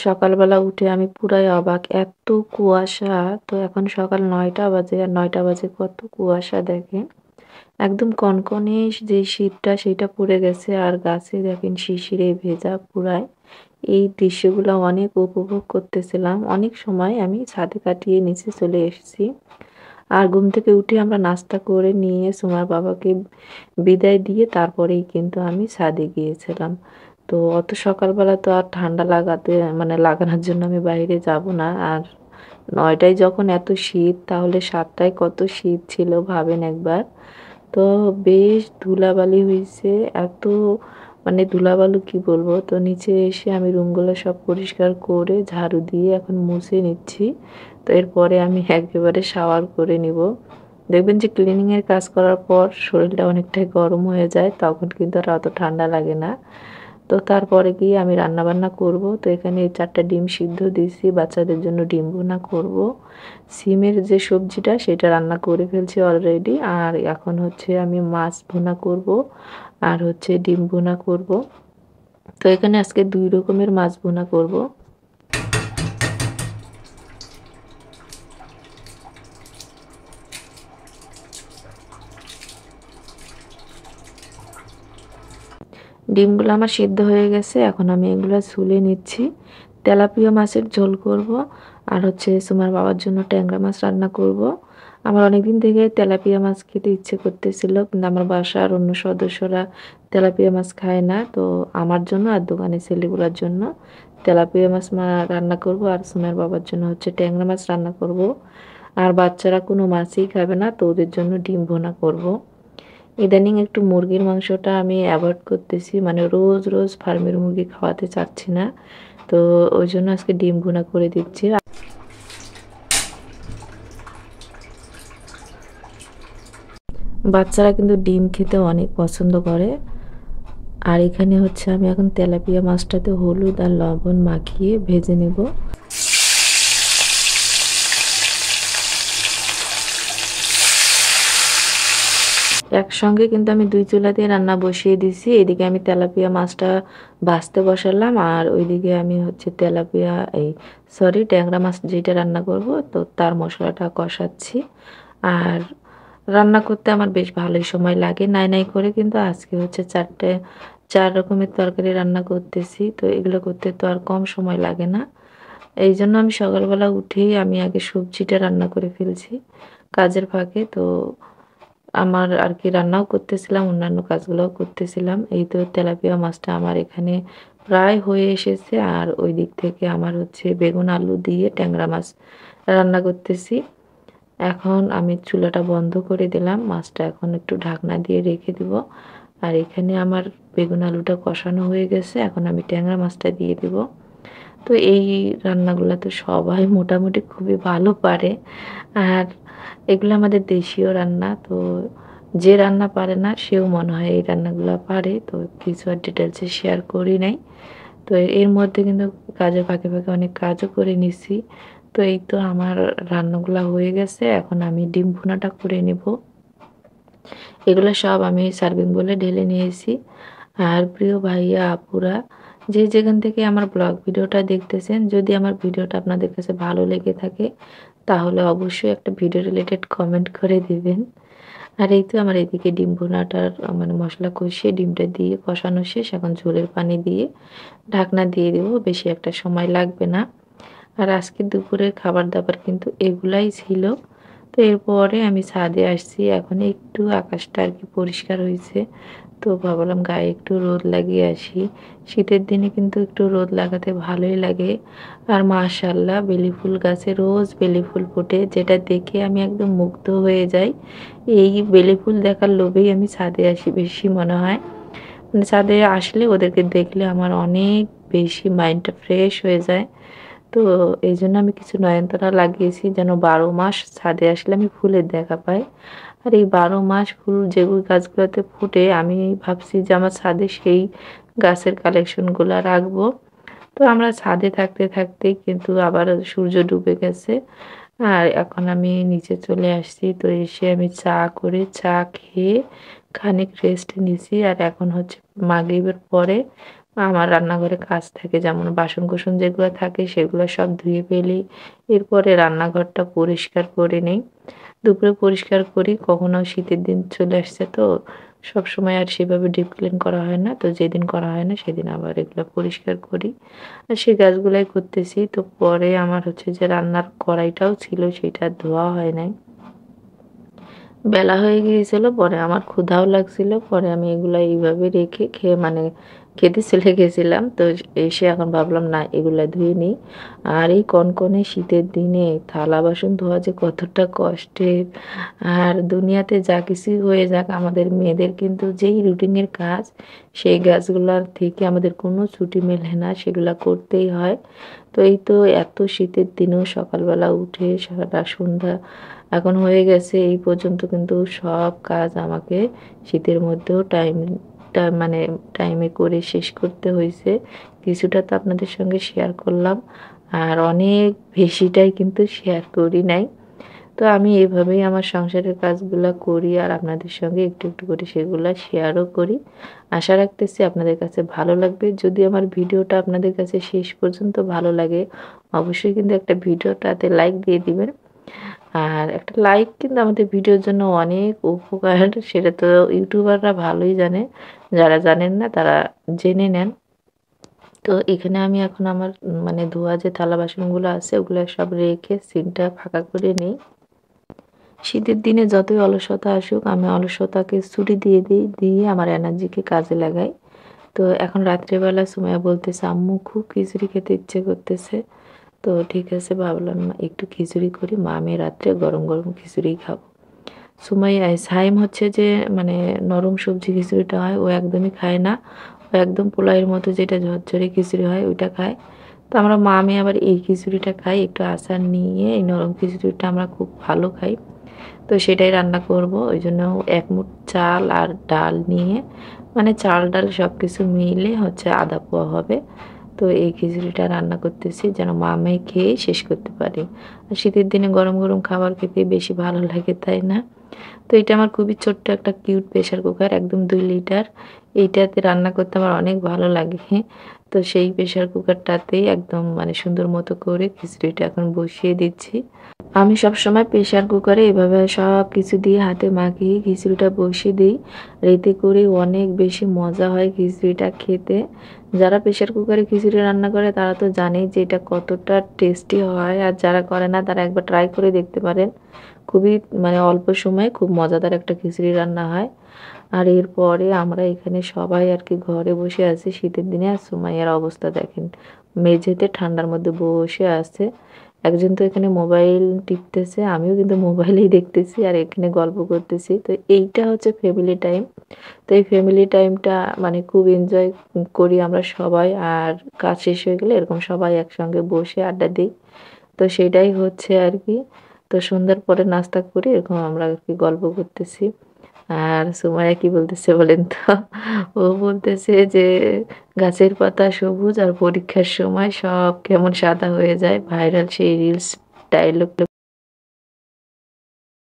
সকালবেলা উঠে আমি পুরাই অবাক। এত কুয়াশা! তো এখন সকাল ৯টা বাজে আর ৯টা বাজে কত কুয়াশা দেখেন। একদম কনকনে যে শীতটা সেটা পড়ে গেছে আর গাছে দেখেন শিশিরে ভেজা পুরাই। এই দৃশ্যগুলো অনেক উপভোগ করতেছিলাম। অনেক সময় আমি ছাদে কাটিয়ে নিচে চলে এসেছি। আর ঘুম থেকে উঠে আমরা নাস্তা করে নিয়ে সুমার বাবাকে বিদায় দিয়ে তারপরেই কিন্তু আমি ছাদে গিয়েছিলাম। তো অত সকালবেলা তো আর ঠান্ডা লাগাতে মানে লাগানোর জন্য আমি বাইরে যাব না। আর ৯টায় যখন এত শীত তাহলে ৭টায় কত শীত ছিল ভাবেন একবার। তো বেশ ধুলাবালি হইছে। এত মানে ধুলাবালু কি বলবো? তো নিচে এসে আমি রুমগুলো সব পরিষ্কার করে ঝাড়ু দিয়ে এখন মুছে নিচ্ছি। তো এরপরে আমি একেবারে শাওয়ার করে নিবো। দেখবেন যে ক্লিনিং এর কাজ করার পর শরীরটা অনেকটাই গরম হয়ে যায়। তখন কিন্তু আর অত ঠান্ডা লাগে না। তো তারপরে গিয়ে আমি রান্নাবান্না করব। তো এখানে ৪টা ডিম সিদ্ধ দিয়েছি। বাচ্চাদের জন্য ডিম ভুনা করব। সিমের যে সবজিটা সেটা রান্না করে ফেলছি অলরেডি। আর এখন হচ্ছে আমি মাছ ভুনা করব। আর হচ্ছে ডিম ভুনা করব। তো এখানে আজকে ২ রকমের মাছ ভুনা করব। ডিমগুলো আমার সিদ্ধ হয়ে গেছে। এখন আমি এগুলো ছুলে নিচ্ছি। তেলাপিয়া মাছের ঝোল করব। আর হচ্ছে সুমার বাবার জন্য ট্যাংরা মাছ রান্না করব। আমার অনেকদিন থেকে তেলাপিয়া মাছ খেতে ইচ্ছে করতেছিল। কিন্তু আমার বাসার অন্য সদস্যরা তেলাপিয়া মাছ খায় না। তো আমার জন্য আর দোকানের ছেলেগুলোর জন্য তেলাপিয়া মাছ রান্না করব। আর সুমার বাবার জন্য হচ্ছে ট্যাংরা মাছ রান্না করব। আর বাচ্চারা কোনো মাছই খাবে না। তো ওদের জন্য ডিম ভুনা করব। ইদানিং একটু মুরগির মাংসটা আমি অ্যাভয়েড করতেছি। মানে রোজ, রোজ ফার্মের মুরগি খাওয়াতে চাচ্ছি না। তো ওইজন্য আজকে ডিম ভুনা করে দিচ্ছি। বাচ্চারা কিন্তু ডিম খেতে অনেক পছন্দ করে। আর এখানে হচ্ছে আমি এখন তেলাপিয়া মাছটাতে হলুদ আর লবণ মাখিয়ে ভেজে নেব। একসঙ্গে কিন্তু আমি ২ চুলাতেই রান্না বসিয়ে দিছি। এদিকে আমি তেলাপিয়া মাছটা ভাজতে বসালাম। আর ওইদিকে আমি হচ্ছে ট্যাংরা মাছ যেটা রান্না করব তো তার মশলাটা কষাচ্ছি। আর রান্না করতে আমার বেশ ভালোই সময় লাগে। নাই, নাই করে কিন্তু আজকে হচ্ছে ৪ রকমের তরকারি রান্না করতেছি। তো এগুলো করতে তো আর কম সময় লাগে না। এইজন্য আমি সকালবেলা উঠেই আমি আগে সবজিটা রান্না করে ফেলছি কাজের ফাঁকে। তো আমার আর কি রান্নাও করতেছিলাম, অন্যান্য কাজগুলোও করতেছিলাম। এই তো তেলাপিয়া মাছটা আমার এখানে প্রায় হয়ে এসেছে। আর ওই দিক থেকে আমার হচ্ছে বেগুন আলু দিয়ে ট্যাংরা মাছ রান্না করতেছি। এখন আমি চুলাটা বন্ধ করে দিলাম। মাছটা এখন একটু ঢাকনা দিয়ে রেখে দিব। আর এখানে আমার বেগুন আলুটা কষানো হয়ে গেছে। এখন আমি ট্যাংরা মাছটা দিয়ে দিব। তো এই রান্নাগুলো তো সবাই মোটামুটি খুবই ভালো পারে। আর এগুলো আমাদের দেশীয় রান্না। তো যে রান্না পারে না সেও মনে হয় এই রান্নাগুলো পারে। তো কিছু আর ডিটেলসে শেয়ার করি নাই। তো এর মধ্যে কিন্তু কাজের ফাঁকে, ফাঁকে অনেক কাজও করে নিছি। তো এই তো আমার রান্নাগুলা হয়ে গেছে। এখন আমি ডিম ভুনাটা করে নিব। এগুলো সব আমি সার্ভিং বলে ঢেলে নিয়েছি। আর প্রিয় ভাইয়া আপুরা যে যেখান থেকে আমার ব্লগ ভিডিওটা দেখতেছেন, যদি আমার ভিডিওটা আপনাদের কাছে ভালো লেগে থাকে তাহলে অবশ্যই একটা ভিডিও রিলেটেড কমেন্ট করে দিবেন। আর এই তো আমার এদিকে ডিম ভুনাটার মানে মশলা কষিয়ে ডিমটা দিয়ে কষানো শেষ। এখন ঝোলের পানি দিয়ে ঢাকনা দিয়ে দেবো। বেশি একটা সময় লাগবে না। আর আজকে দুপুরের খাবার দাবার কিন্তু এগুলাই ছিল। তো এরপরে আমি ছাদে আসছি। এখন একটু আকাশটা আর কি পরিষ্কার হয়েছে। তো ভাবলাম গায়ে একটু রোদ লাগিয়ে আসি। শীতের দিনে কিন্তু একটু রোদ লাগাতে ভালোই লাগে। আর মাশাআল্লাহ বেলি ফুল গাছে রোজ বেলি ফুল ফোটে, যেটা দেখে আমি একদম মুগ্ধ হয়ে যাই। এই বেলি ফুল দেখার লোভেই আমি ছাদে আসি বেশি মনে হয়। মানে ছাদে আসলে ওদেরকে দেখলে আমার অনেক বেশি মাইন্ডটা ফ্রেশ হয়ে যায়। তো এইজন্য আমি কিছু নয়নতারা লাগিয়েছি যেন ১২ মাস ছাদে আসলে আমি ফুলের দেখা পাই। আর এই ১২ মাস ফুল যেগুলো গাছগুলোতে ফোটে আমি ভাবছি যে আমার ছাদে সেই গাছের কালেকশনগুলা রাখবো। তো আমরা ছাদে থাকতে থাকতেই কিন্তু আবার সূর্য ডুবে গেছে। আর এখন আমি নিচে চলে আসছি। তো এসে আমি চা খেয়ে খানিক রেস্ট নিছি। আর এখন হচ্ছে মাগরিবের পরে আমার রান্নাঘরে কাজ থাকে, যেমন বাসন-কোসন যেগুলো থাকে সেগুলো সব ধুয়ে ফেলি। এরপরে রান্নাঘরটা পরিষ্কার করে নেই। দুপুরে পরিষ্কার করি, কখনো শীতের দিন চলে আসছে তো সবসময় আর সেভাবে ডিপ ক্লিন করা হয় না। তো যেদিন করা হয় না সেদিন আবার এগুলো পরিষ্কার করি। আর সেই কাজগুলাই করতেছি। তো পরে আমার হচ্ছে যে রান্নার কড়াইটাও ছিল, সেটা ধোয়া হয় নাই। বেলা হয়ে গিয়েছিল, পরে আমার ক্ষুধাও লাগছিল। পরে আমি এগুলা এইভাবে রেখে মানে খেতে চলে গেছিলাম। তো এসে এখন ভাবলাম না এগুলা ধুয়ে নিই। আর এই কনকনে শীতের দিনে থালা বাসন ধোয়া যে কতটা কষ্টের। আর দুনিয়াতে যা কিছুই হয়ে যাক, আমাদের মেয়েদের কিন্তু যেই রুটিনের কাজ, সেই কাজগুলার থেকে আমাদের কোনো ছুটি মেলে না, সেগুলা করতেই হয়। তো এই তো এত শীতের দিনেও সকালবেলা উঠে সারাটা সন্ধ্যা এখন হয়ে গেছে এই পর্যন্ত, কিন্তু সব কাজ আমাকে শীতের মধ্যেও মানে টাইমে করে শেষ করতে হয়েছে। কিছুটা তো আপনাদের সঙ্গে শেয়ার করলাম, আর অনেক বেশিটাই কিন্তু শেয়ার করি নাই। তো আমি এভাবেই আমার সংসারের কাজগুলা করি, আর আপনাদের সঙ্গে একটু একটু করে সেগুলা শেয়ারও করি। আশা রাখতেছি আপনাদের কাছে ভালো লাগবে। যদি আমার ভিডিওটা আপনাদের কাছে শেষ পর্যন্ত ভালো লাগে, অবশ্যই কিন্তু একটা ভিডিওটাতে লাইক দিয়ে দিবেন। আর একটা লাইক কিন্তু আমাদের ভিডিওর জন্য অনেক উপকার, সেটা তো ইউটিউবাররা ভালোই জানে। যারা জানেন না তারা জেনে নেন। তো এখানে আমি এখন আমার মানে ধোয়া যে থালা বাসনগুলো আছে ওগুলো সব রেখে সিঙ্কটা ফাঁকা করে নিই। শীতের দিনে যতই অলসতা আসুক, আমি অলসতাকে ছুটি দিয়ে দিই, দিয়ে আমার এনার্জিকে কাজে লাগাই। তো এখন রাত্রেবেলা সুমাইয়া বলতেছে, আম্মু খুব খিচুড়ি খেতে ইচ্ছে করতেছে। তো ঠিক আছে, ভাবলাম একটু খিচুড়ি করি, মা আমি রাত্রে গরম গরম খিচুড়ি খাবো। সাইম হচ্ছে যে মানে নরম সবজি খিচুড়িটা হয় ও একদমই খায় না। ও একদম পোলাওয়ের মতো যেটা ঝরঝরে খিচুড়ি হয় ওইটা খায়। তো আমরা মা আমি আবার এই খিচুড়িটা খাই, একটু আচার নিয়ে এই নরম খিচুড়িটা আমরা খুব ভালো খাই। তো সেটাই রান্না করব। ওইজন্য ১ মুঠ চাল আর ডাল নিয়ে, মানে চাল ডাল সব কিছু মিলে হচ্ছে আধা পোয়া হবে। তো এই খিচুড়িটা রান্না করতেছি যেন মা মেয়ে খেয়ে শেষ করতে পারি। আর শীতের দিনে গরম গরম খাবার খেতে বেশি ভালো লাগে, তাই না? তো এটা আমার খুবই ছোট্ট একটা কিউট প্রেসার কুকার, একদম ২ লিটার। এইটাতে রান্না করতে আমার অনেক ভালো লাগে। তো সেই প্রেসার কুকারটাতেই একদম মানে সুন্দর মতো করে খিচুড়িটা এখন বসিয়ে দিচ্ছি। আমি সবসময় প্রেসার কুকারে এভাবে সব কিছু দিয়ে হাতে মাখিয়ে খিচুড়িটা বসিয়ে দিই। আর এতে করে অনেক বেশি মজা হয় খিচুড়িটা খেতে। যারা প্রেসার কুকারে খিচুড়ি রান্না করে তারা তো জানেই যে এটা কতটা টেস্টি হয়, আর যারা করে না তারা একবার ট্রাই করে দেখতে পারেন। খুবই মানে অল্প সময়ে খুব মজাদার একটা খিচুড়ি রান্না হয়। আর এরপরে আমরা এখানে সবাই আর কি ঘরে বসে আছি শীতের দিনে। আর সুমাইয়ার অবস্থা দেখেন, মেঝেতে ঠান্ডার মধ্যে বসে আছে। একজন তো এখানে মোবাইল টিপতেছে, আমিও কিন্তু মোবাইলেই দেখতেছি আর এখানে গল্প করতেছি। তো এইটা হচ্ছে ফ্যামিলি টাইম। তো এই ফ্যামিলি টাইমটা মানে খুব এনজয় করি আমরা সবাই। আর কাজ শেষ হয়ে গেলে এরকম সবাই একসঙ্গে বসে আড্ডা দিই। তো সেটাই হচ্ছে আর কি। তো সন্ধ্যার পরে নাস্তা করে এরকম আমরা আর কি গল্প করতেছি। আর সুমাইয়া কি বলতেছে বলেন তো? ও বলতেছে যে গাছের পাতা সবুজ আর পরীক্ষার সময় সব কেমন সাদা হয়ে যায়। ভাইরাল সেই রিলস ডায়লগ